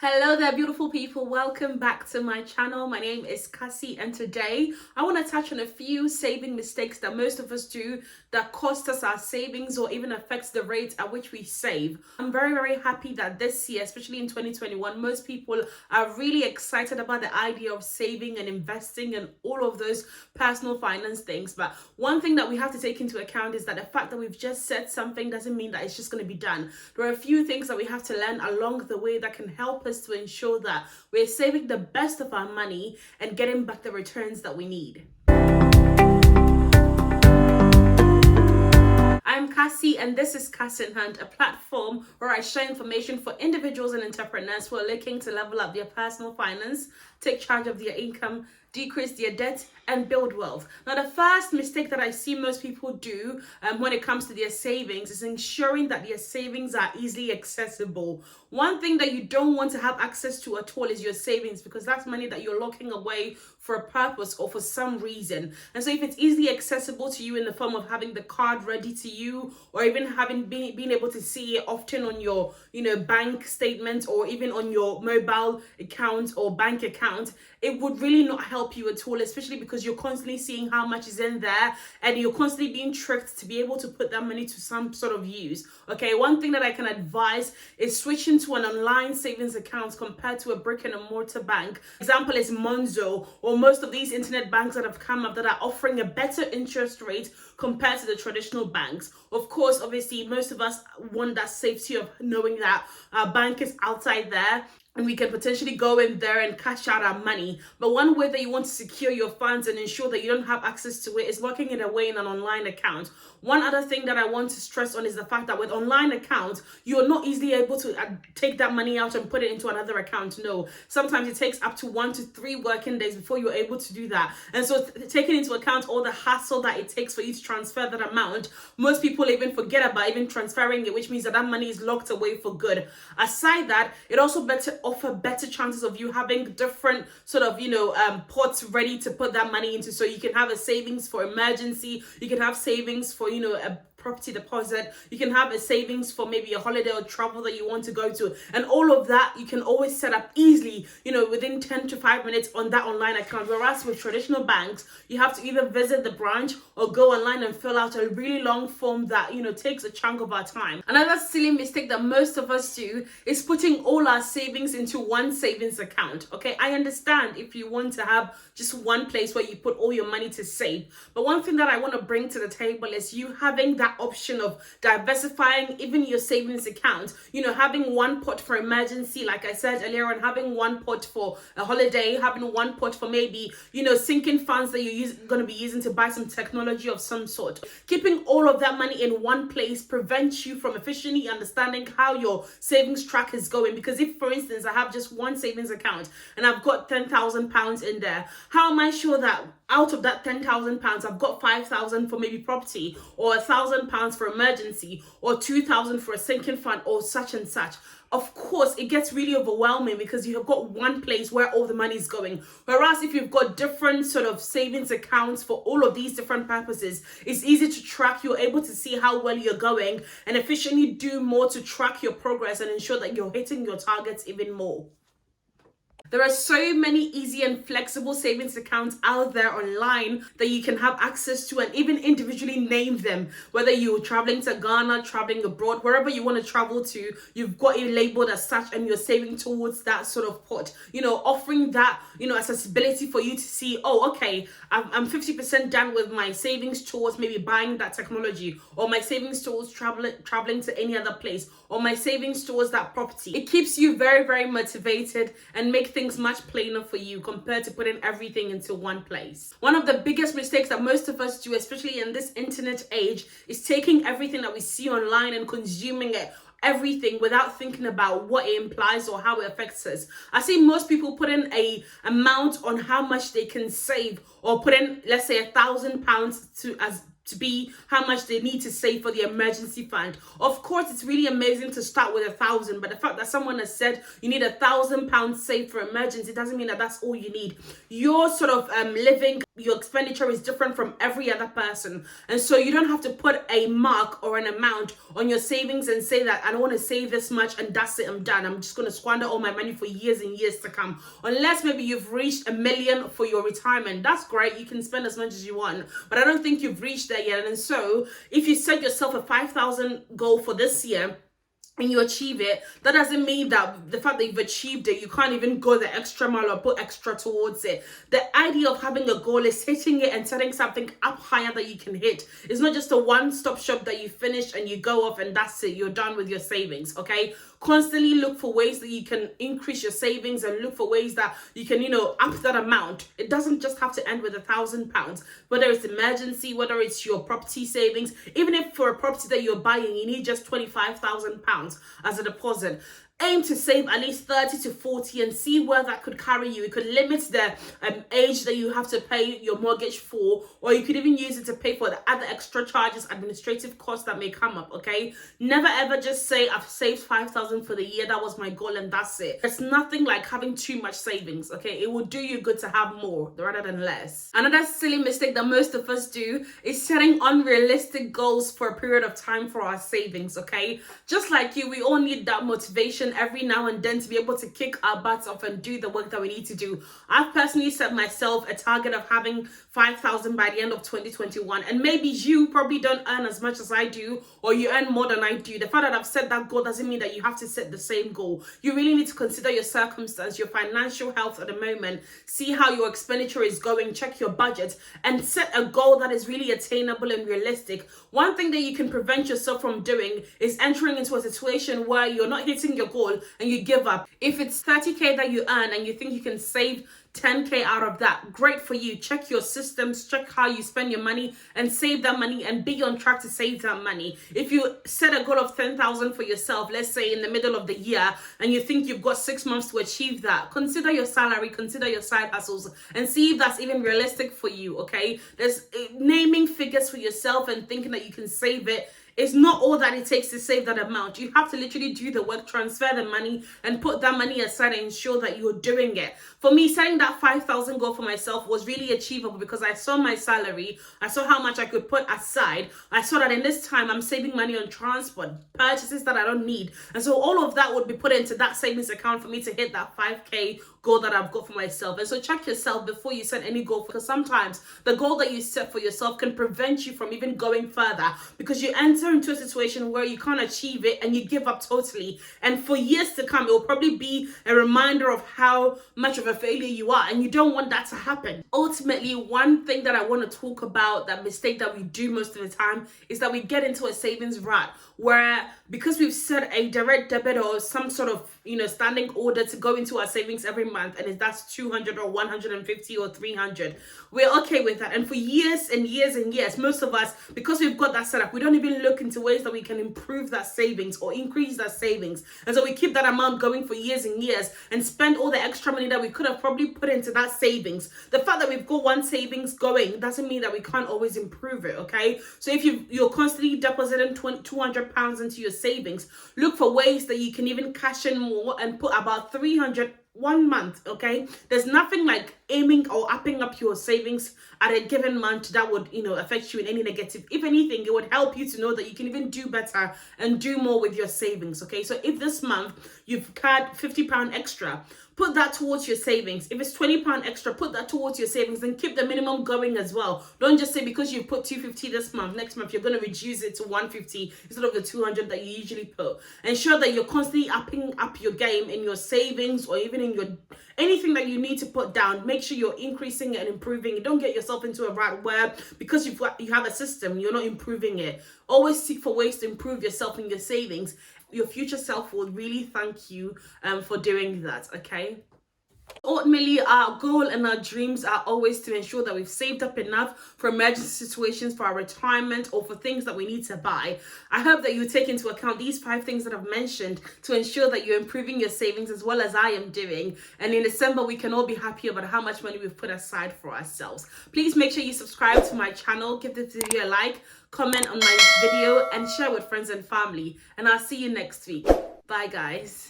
Hello there, beautiful people. Welcome back to my channel. My name is Cassie, and today I want to touch on a few saving mistakes that most of us do that cost us our savings or even affects the rate at which we save. I'm very happy that this year, especially in 2021, most people are really excited about the idea of saving and investing and all of those personal finance things. But one thing that we have to take into account is that the fact that we've just said something doesn't mean that it's just going to be done. There are a few things that we have to learn along the way that can help us to ensure that we're saving the best of our money and getting back the returns that we need. I'm Cassie, and this is Cass in Hand, a platform where I share information for individuals and entrepreneurs who are looking to level up their personal finance, take charge of their income, decrease their debt, and build wealth. Now, the first mistake that I see most people do when it comes to their savings is ensuring that their savings are easily accessible. One thing that you don't want to have access to at all is your savings, because that's money that you're locking away for a purpose or for some reason. And so if it's easily accessible to you in the form of having the card ready to you, or even being able to see it often on your bank statement, or even on your mobile account or bank account, it would really not help you at all, especially because you're constantly seeing how much is in there and you're constantly being tricked to be able to put that money to some sort of use. Okay, one thing that I can advise is switching to an online savings account compared to a brick and mortar bank. Example is Monzo, or most of these internet banks that have come up that are offering a better interest rate compared to the traditional banks. Of course, obviously, most of us want that safety of knowing that our bank is outside there and we can potentially go in there and cash out our money. But one way that you want to secure your funds and ensure that you don't have access to it is locking it away in an online account. One other thing that I want to stress on is the fact that with online accounts, you're not easily able to take that money out and put it into another account. No, sometimes it takes up to 1 to 3 working days before you're able to do that. And so taking into account all the hassle that it takes for you to transfer that amount, most people even forget about even transferring it, which means that that money is locked away for good. Aside that, it also offer better chances of you having different sort of pots ready to put that money into, so you can have a savings for emergency, you can have savings for a property deposit, you can have a savings for maybe a holiday or travel that you want to go to, and all of that you can always set up easily within 10 to 5 minutes on that online account. Whereas with traditional banks, you have to either visit the branch or go online and fill out a really long form that takes a chunk of our time. Another silly mistake that most of us do is putting all our savings into one savings account. Okay, I understand if you want to have just one place where you put all your money to save, but one thing that I want to bring to the table is you having that option of diversifying even your savings account, having one pot for emergency, like I said earlier, and having one pot for a holiday, having one pot for maybe sinking funds that you're going to be using to buy some technology of some sort. Keeping all of that money in one place prevents you from efficiently understanding how your savings track is going. Because if, for instance, I have just one savings account and I've got £10,000 in there, how am I sure that out of that £10,000 I've got 5,000 for maybe property, or £1,000 for emergency, or 2,000 for a sinking fund, or such and such? Of course, it gets really overwhelming because you have got one place where all the money is going. Whereas if you've got different sort of savings accounts for all of these different purposes, it's easy to track. You're able to see how well you're going and efficiently do more to track your progress and ensure that you're hitting your targets even more. There are so many easy and flexible savings accounts out there online that you can have access to and even individually name them. Whether you're traveling to Ghana, traveling abroad, wherever you want to travel to, you've got it labeled as such and you're saving towards that sort of pot. Offering that, accessibility for you to see, oh, okay, I'm 50% done with my savings towards maybe buying that technology, or my savings towards traveling to any other place, or my savings towards that property. It keeps you very motivated and make things much plainer for you compared to putting everything into one place. One of the biggest mistakes that most of us do, especially in this internet age, is taking everything that we see online and consuming everything without thinking about what it implies or how it affects us. I see most people put in a amount on how much they can save, or put in, let's say, £1,000 to be how much they need to save for the emergency fund. Of course, it's really amazing to start with 1,000, but the fact that someone has said you need £1,000 saved for emergency doesn't mean that that's all you need. Your sort of living your expenditure is different from every other person. And so you don't have to put a mark or an amount on your savings and say that I don't want to save this much and that's it, I'm done. I'm just going to squander all my money for years and years to come. Unless maybe you've reached $1 million for your retirement. That's great. You can spend as much as you want. But I don't think you've reached that yet. And so if you set yourself a 5,000 goal for this year, and you achieve it, that doesn't mean that the fact that you've achieved it, you can't even go the extra mile or put extra towards it. The idea of having a goal is hitting it and setting something up higher that you can hit. It's not just a one-stop shop that you finish and you go off and that's it, you're done with your savings, okay? Constantly look for ways that you can increase your savings and look for ways that you can, up that amount. It doesn't just have to end with £1,000, whether it's emergency, whether it's your property savings. Even if for a property that you're buying, you need just £25,000 as a deposit. Aim to save at least 30 to 40 and see where that could carry you. It could limit the age that you have to pay your mortgage for, or you could even use it to pay for the other extra charges, administrative costs that may come up, okay? Never ever just say, I've saved 5,000 for the year, that was my goal and that's it. There's nothing like having too much savings, okay? It will do you good to have more rather than less. Another silly mistake that most of us do is setting unrealistic goals for a period of time for our savings, okay? Just like you, we all need that motivation every now and then to be able to kick our butts off and do the work that we need to do. I've personally set myself a target of having 5,000 by the end of 2021, and maybe you probably don't earn as much as I do, or you earn more than I do. The fact that I've set that goal doesn't mean that you have to set the same goal. You really need to consider your circumstance, your financial health at the moment, see how your expenditure is going, check your budget, and set a goal that is really attainable and realistic. One thing that you can prevent yourself from doing is entering into a situation where you're not hitting your goal and you give up. If it's 30K that you earn and you think you can save 10K out of that, great for you. Check your systems, check how you spend your money and save that money and be on track to save that money. If you set a goal of 10,000 for yourself, let's say in the middle of the year, and you think you've got 6 months to achieve that, consider your salary, consider your side hustles and see if that's even realistic for you, okay? There's naming figures for yourself and thinking that you can save it. It's not all that it takes to save that amount. You have to literally do the work, transfer the money, and put that money aside and ensure that you're doing it. For me, setting that 5,000 goal for myself was really achievable because I saw my salary, I saw how much I could put aside. I saw that in this time, I'm saving money on transport, purchases that I don't need. And so all of that would be put into that savings account for me to hit that 5K goal that I've got for myself. And so check yourself before you set any goal, because sometimes the goal that you set for yourself can prevent you from even going further because you enter into a situation where you can't achieve it and you give up totally. And for years to come, it will probably be a reminder of how much of a failure you are, and you don't want that to happen. Ultimately, one thing that I want to talk about, that mistake that we do most of the time, is that we get into a savings rut where, because we've set a direct debit or some sort of standing order to go into our savings every month, and if that's 200 or 150 or 300, we're okay with that. And for years and years and years, most of us, because we've got that set up, we don't even look into ways that we can improve that savings or increase that savings. And so we keep that amount going for years and years and spend all the extra money that we could have probably put into that savings. The fact that we've got one savings going doesn't mean that we can't always improve it, okay? So if you're constantly depositing £200 into your savings, look for ways that you can even cash in more and put about 300 1 month, okay? There's nothing like aiming or upping up your savings at a given month that would, affect you in any negative. If anything, it would help you to know that you can even do better and do more with your savings, okay? So if this month you've had £50 extra, put that towards your savings. If it's £20 extra, put that towards your savings and keep the minimum going as well. Don't just say because you put 250 this month, next month you're going to reduce it to 150 instead of the 200 that you usually put. Ensure that you're constantly upping up your game in your savings or even in your anything that you need to put down. Make sure you're increasing it and improving it. Don't get yourself into a rut where because you have a system, you're not improving it. Always seek for ways to improve yourself in your savings. Your future self will really thank you for doing that, okay? Ultimately, our goal and our dreams are always to ensure that we've saved up enough for emergency situations, for our retirement, or for things that we need to buy. I hope that you take into account these 5 things that I've mentioned to ensure that you're improving your savings as well as I am doing. And in December, we can all be happy about how much money we've put aside for ourselves. Please make sure you subscribe to my channel, give this video a like, comment on my video, and share with friends and family. And I'll see you next week. Bye, guys.